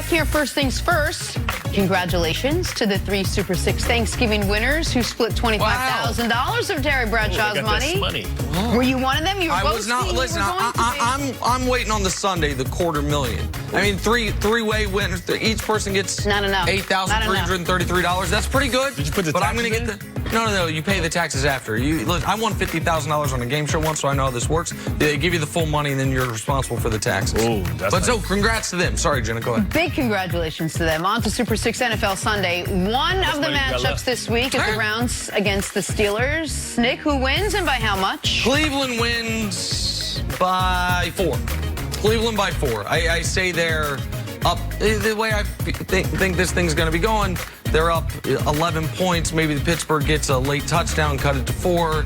here, first things first. Congratulations to the 3 Super 6 Thanksgiving winners who split $25,000 of Terry Bradshaw's money. Were you one of them? You were both. I was not. Listen, I'm waiting on the Sunday, the $250,000. I mean, three-way winners. Each person gets $8,333. That's pretty good. Did you put the but taxes I'm going to get the. No. You pay the taxes after. I won $50,000 on a game show once, so I know how this works. They give you the full money, and then you're responsible for the taxes. Oh, that's nice. So, congrats to them. Sorry, Jenna, go ahead. Big congratulations to them. On to Super 6 NFL Sunday. One of the matchups this week is the Browns against the Steelers. Nick, who wins and by how much? Cleveland wins by 4. Cleveland by 4. I say they're up. The way I think this thing's going to be going, they're up 11 points. Maybe the Pittsburgh gets a late touchdown, cut it to 4.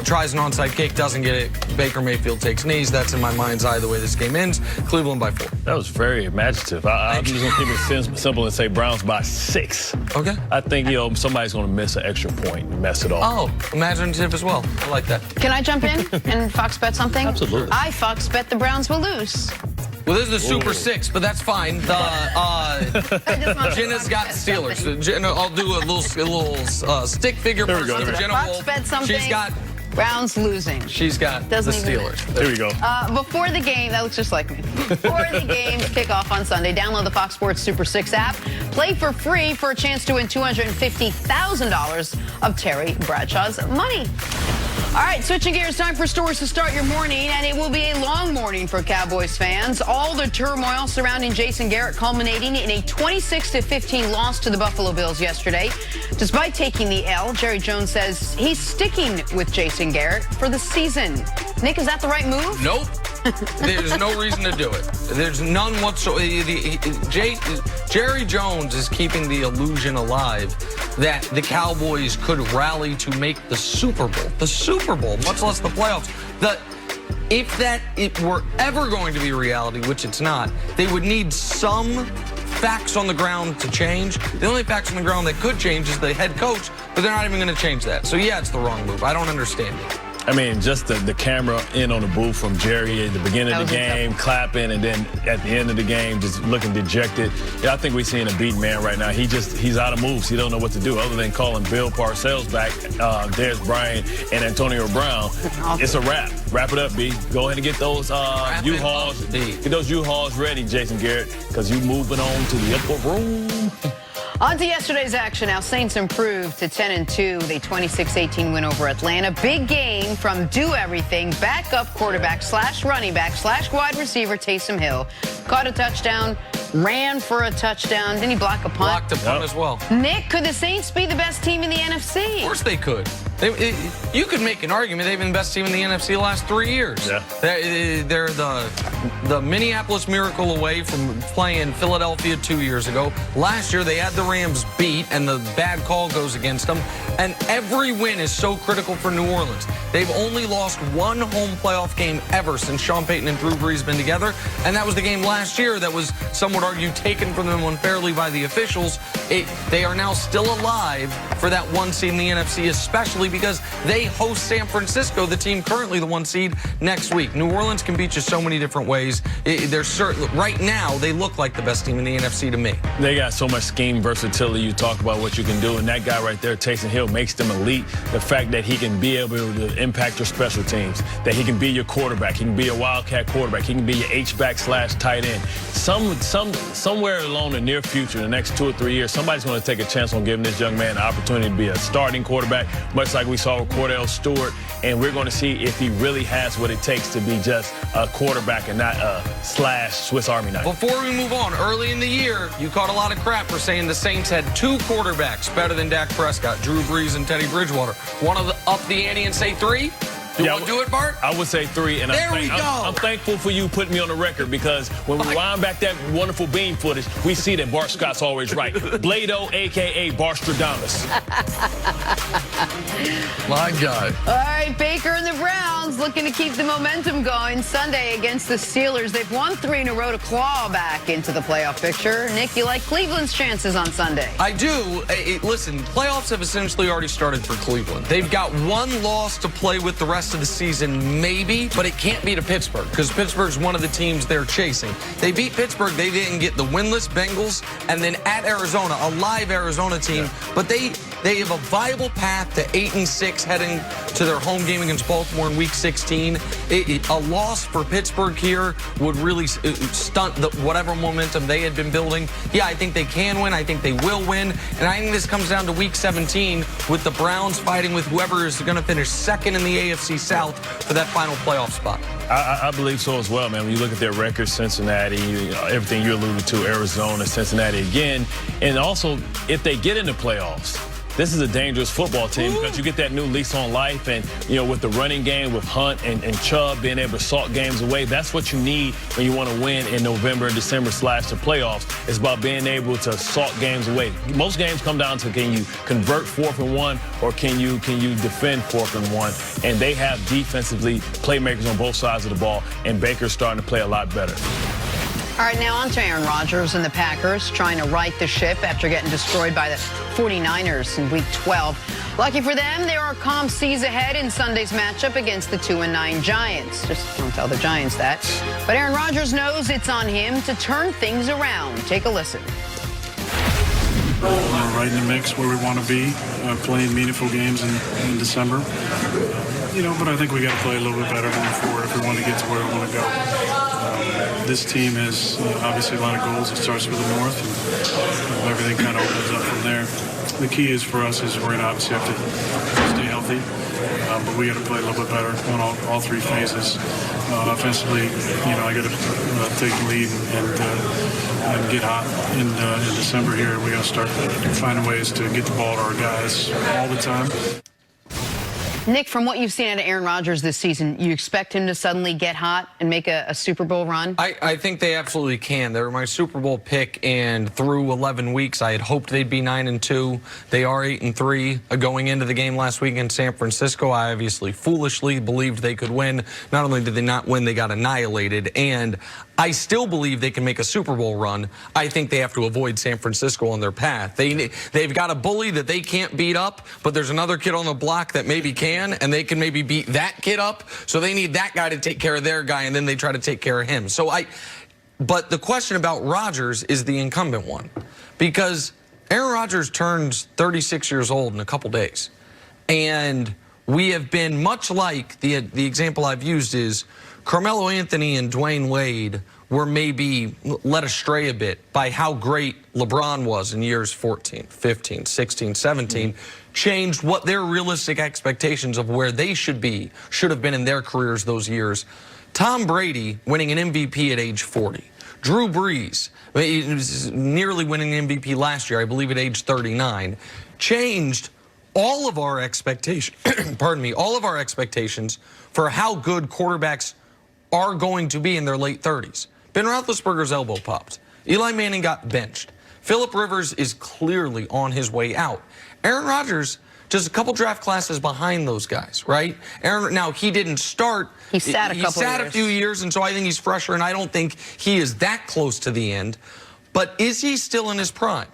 Tries an onside kick, doesn't get it. Baker Mayfield takes knees. That's in my mind's eye the way this game ends. Cleveland by 4. That was very imaginative. I'm just going to keep it simple and say Browns by 6. Okay. I think, somebody's going to miss an extra point and mess it all. Oh, imaginative as well. I like that. Can I jump in and Fox bet something? Absolutely. I Fox bet the Browns will lose. Well, this is the Super 6, but that's fine. Jenna's got the Steelers. So Jenna, I'll do a little stick figure for Jenna. Fox bet something. She's got Browns losing. She's got the Steelers. There we go. Before the game, that looks just like me. Before the games kick off on Sunday, download the Fox Sports Super 6 app. Play for free for a chance to win $250,000 of Terry Bradshaw's money. All right, switching gears, time for stories to start your morning, and it will be a long morning for Cowboys fans. All the turmoil surrounding Jason Garrett culminating in a 26-15 loss to the Buffalo Bills yesterday. Despite taking the L, Jerry Jones says he's sticking with Jason Garrett for the season. Nick, is that the right move? Nope. There's no reason to do it. There's none whatsoever. Jerry Jones is keeping the illusion alive that the Cowboys could rally to make the Super Bowl. The Super Bowl, much less the playoffs. If it were ever going to be reality, which it's not, they would need some facts on the ground to change. The only facts on the ground that could change is the head coach, but they're not even going to change that. So, yeah, it's the wrong move. I don't understand it. I mean, just the camera in on the booth from Jerry at the beginning of the game, clapping, and then at the end of the game, just looking dejected. Yeah, I think we're seeing a beaten man right now. He's out of moves. He don't know what to do other than calling Bill Parcells back, Dez Bryant, and Antonio Brown. It's a wrap. Wrap it up, B. Go ahead and get those U-Hauls. Get those U-Hauls ready, Jason Garrett, because you moving on to the upper room. On to yesterday's action now. Saints improved to 10-2 with a 26-18 win over Atlanta. Big game from do-everything backup quarterback / running back / wide receiver Taysom Hill. Caught a touchdown, ran for a touchdown. Didn't he block a punt? Blocked a punt as well. Nick, could the Saints be the best team in the NFC? Of course they could. You could make an argument they've been the best team in the NFC the last 3 years. Yeah. They're the Minneapolis Miracle away from playing Philadelphia 2 years ago. Last year they had the Rams beat, and the bad call goes against them. And every win is so critical for New Orleans. They've only lost one home playoff game ever since Sean Payton and Drew Brees been together, and that was the game last year that was, some would argue, taken from them unfairly by the officials. They are now still alive for that 1 seed in the NFC, especially because they host San Francisco, the team currently the 1 seed, next week. New Orleans can beat you so many different ways. Right now, they look like the best team in the NFC to me. They got so much scheme versatility. You talk about what you can do, and that guy right there, Taysom Hill, makes them elite. The fact that he can be able to impact your special teams, that he can be your quarterback, he can be a wildcat quarterback, he can be your H-back / tight end. Somewhere along the near future, the next 2 or 3 years, somebody's going to take a chance on giving this young man the opportunity to be a starting quarterback, much like we saw with Cordell Stewart, and we're going to see if he really has what it takes to be just a quarterback and not a / Swiss Army knife. Before we move on, early in the year, you caught a lot of crap for saying the Saints had 2 quarterbacks better than Dak Prescott, Drew Brees and Teddy Bridgewater. Want to up the ante and say 3? You want to do it, Bart? I would say 3, and I'm thankful for you putting me on the record, because when we wind back that wonderful beam footage, we see that Bart Scott's always right. Blado, a.k.a. Barstradamus. My God. All right, Baker and the Browns looking to keep the momentum going Sunday against the Steelers. They've won 3 in a row to claw back into the playoff picture. Nick, you like Cleveland's chances on Sunday? I do. Listen, playoffs have essentially already started for Cleveland. They've got 1 loss to play with the rest rest of the season, maybe, but it can't be to Pittsburgh because Pittsburgh's one of the teams they're chasing. They beat Pittsburgh. They didn't get the winless Bengals, and then at Arizona, a live Arizona team, but they have a viable path to 8-6 heading to their home game against Baltimore in Week 16. A loss for Pittsburgh here would really stunt whatever momentum they had been building. Yeah, I think they can win. I think they will win. And I think this comes down to Week 17 with the Browns fighting with whoever is going to finish second in the AFC South for that final playoff spot. I believe so as well, man. When you look at their record, Cincinnati, everything you alluded to, Arizona, Cincinnati again. And also, if they get into playoffs, this is a dangerous football team because you get that new lease on life, and with the running game with Hunt and Chubb being able to salt games away, that's what you need when you want to win in November and December / the playoffs. It's about being able to salt games away. Most games come down to, can you convert 4th and 1 or can you defend 4th and 1? And they have defensively playmakers on both sides of the ball, and Baker's starting to play a lot better. All right, now on to Aaron Rodgers and the Packers trying to right the ship after getting destroyed by the 49ers in Week 12. Lucky for them, there are calm seas ahead in Sunday's matchup against the 2-9 Giants. Just don't tell the Giants that. But Aaron Rodgers knows it's on him to turn things around. Take a listen. We're right in the mix where we want to be, playing meaningful games in December. But I think we got to play a little bit better going forward if we want to get to where we want to go. This team has obviously a lot of goals. It starts with the North, and everything kind of opens up from there. The key is for us is we're going to obviously have to stay healthy, but we got to play a little bit better on all three phases. Offensively, I got to take the lead and get hot in December here. We got to start finding ways to get the ball to our guys all the time. Nick, from what you've seen out of Aaron Rodgers this season, you expect him to suddenly get hot and make a Super Bowl run? I think they absolutely can. They were my Super Bowl pick, and through 11 weeks, I had hoped they'd be 9-2. They are 8-3. Going into the game last week in San Francisco, I obviously foolishly believed they could win. Not only did they not win, they got annihilated, and I still believe they can make a Super Bowl run. I think they have to avoid San Francisco on their path. They've got a bully that they can't beat up, but there's another kid on the block that maybe can, and they can maybe beat that kid up. So they need that guy to take care of their guy, and then they try to take care of him. But the question about Rodgers is the incumbent one, because Aaron Rodgers turns 36 years old in a couple days, and we have been much like the example I've used is Carmelo Anthony and Dwayne Wade were maybe led astray a bit by how great LeBron was in years 14, 15, 16, 17, changed what their realistic expectations of where they should have been in their careers those years. Tom Brady winning an MVP at age 40. Drew Brees, nearly winning an MVP last year, I believe at age 39, changed all of our expectations, pardon me, all of our expectations for how good quarterbacks are going to be in their late 30s. Ben Roethlisberger's elbow popped. Eli Manning got benched. Phillip Rivers is clearly on his way out. Aaron Rodgers, just a couple draft classes behind those guys, right? Now, he didn't start. He sat a few years, and so I think he's fresher, and I don't think he is that close to the end. But is he still in his prime?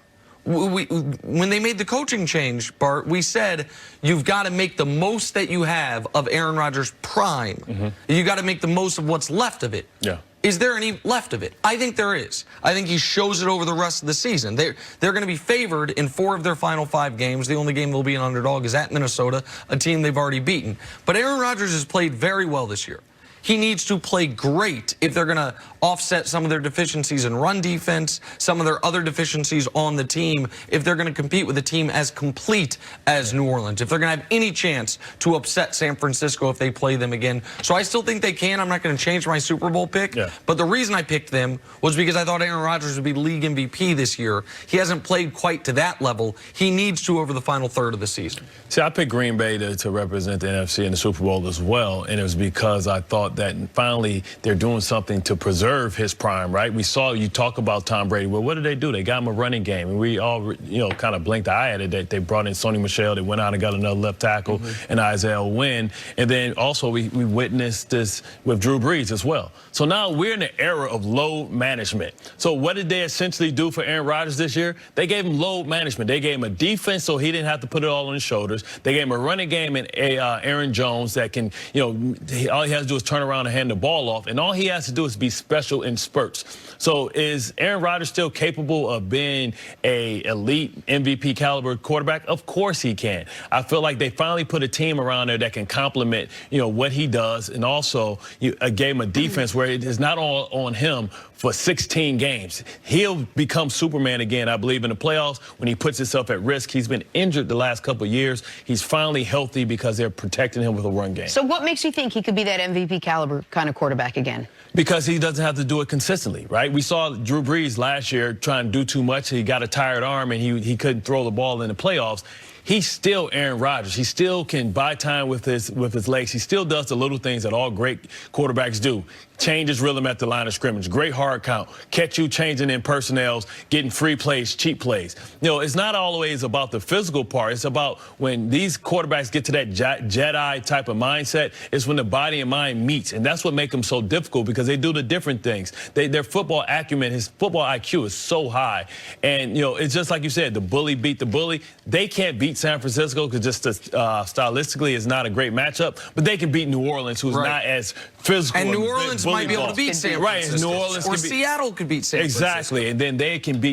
When they made the coaching change, Bart, we said you've got to make the most that you have of Aaron Rodgers' prime. You got to make the most of what's left of it. Yeah. Is there any left of it? I think there is. I think he shows it over the rest of the season. They're going to be favored in 4 of their final 5 games. The only game they'll be an underdog is at Minnesota, a team they've already beaten. But Aaron Rodgers has played very well this year. He needs to play great if they're going to offset some of their deficiencies in run defense, some of their other deficiencies on the team, if they're going to compete with a team as complete as New Orleans, if they're going to have any chance to upset San Francisco if they play them again. So I still think they can. I'm not going to change my Super Bowl pick. Yeah. But the reason I picked them was because I thought Aaron Rodgers would be league MVP this year. He hasn't played quite to that level. He needs to over the final third of the season. See, I picked Green Bay to represent the NFC in the Super Bowl as well, and it was because I thought out that finally they're doing something to preserve his prime, right? We saw you talk about Tom Brady. Well, what did they do? They got him a running game, and we all, kind of blinked the eye at it. That they brought in Sony Michel. They went out and got another left tackle, and Isaiah Wynn. And then also we witnessed this with Drew Brees as well. So now we're in the era of load management. So what did they essentially do for Aaron Rodgers this year? They gave him load management. They gave him a defense so he didn't have to put it all on his shoulders. They gave him a running game and Aaron Jones that can, all he has to do is turn around and hand the ball off, and all he has to do is be special in spurts. So is Aaron Rodgers still capable of being a elite MVP caliber quarterback? Of course he can. I feel like they finally put a team around there that can complement, what he does, and also gave him a defense where it is not all on him for 16 games. He'll become Superman again, I believe, in the playoffs when he puts himself at risk. He's been injured the last couple of years. He's finally healthy because they're protecting him with a run game. So what makes you think he could be that MVP caliber kind of quarterback again? Because he doesn't have to do it consistently, right? We saw Drew Brees last year trying to do too much. He got a tired arm, and he couldn't throw the ball in the playoffs. He's still Aaron Rodgers. He still can buy time with his legs. He still does the little things that all great quarterbacks do. Change his rhythm at the line of scrimmage. Great hard count. Catch you changing in personnels, getting free plays, cheap plays. It's not always about the physical part. It's about when these quarterbacks get to that Jedi type of mindset, it's when the body and mind meets. And that's what makes them so difficult, because they do the different things. Their football acumen, his football IQ is so high. And, it's just like you said, the bully beat the bully. They can't beat San Francisco because just stylistically is not a great matchup, but they can beat New Orleans, who's not as physical. And New Orleans might be able to beat San Francisco. New Orleans or Seattle could beat San Francisco. Exactly, and then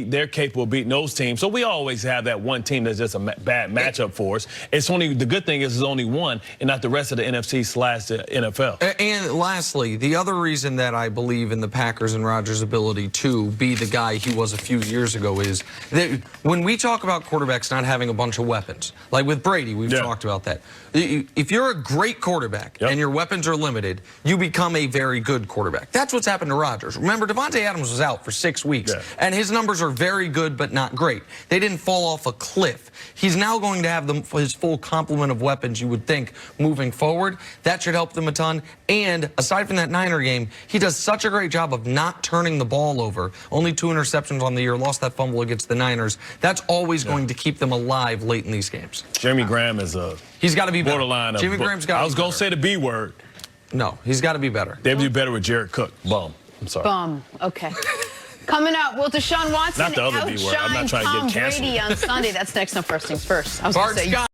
they're capable of beating those teams. So we always have that one team that's just a bad matchup for us. It's only, the good thing is there's only one, and not the rest of the NFC/the NFL. And lastly, the other reason that I believe in the Packers and Rodgers' ability to be the guy he was a few years ago is that when we talk about quarterbacks not having a bunch of weapons, like with Brady, we've talked about that. If you're a great quarterback and your weapons are limited, you become a very good quarterback. That's what's happened to Rodgers. Remember, Devontae Adams was out for 6 weeks, and his numbers are very good but not great. They didn't fall off a cliff. He's now going to have his full complement of weapons, you would think, moving forward. That should help them a ton. And aside from that Niner game, he does such a great job of not turning the ball over. Only 2 interceptions on the year, lost that fumble against the Niners. That's always going to keep them alive late in these games. Jimmy Graham is he's got to be borderline. Jimmy Graham's got to be I was going to say the B word. No, he's got to be better. They'd be better with Jared Cook. Bum. I'm sorry. Bum. Okay. Coming up, will Deshaun Watson Not the other B word. I'm not trying to outshine get Tom canceled. Brady on Sunday? That's next on First Things First. I was going to say.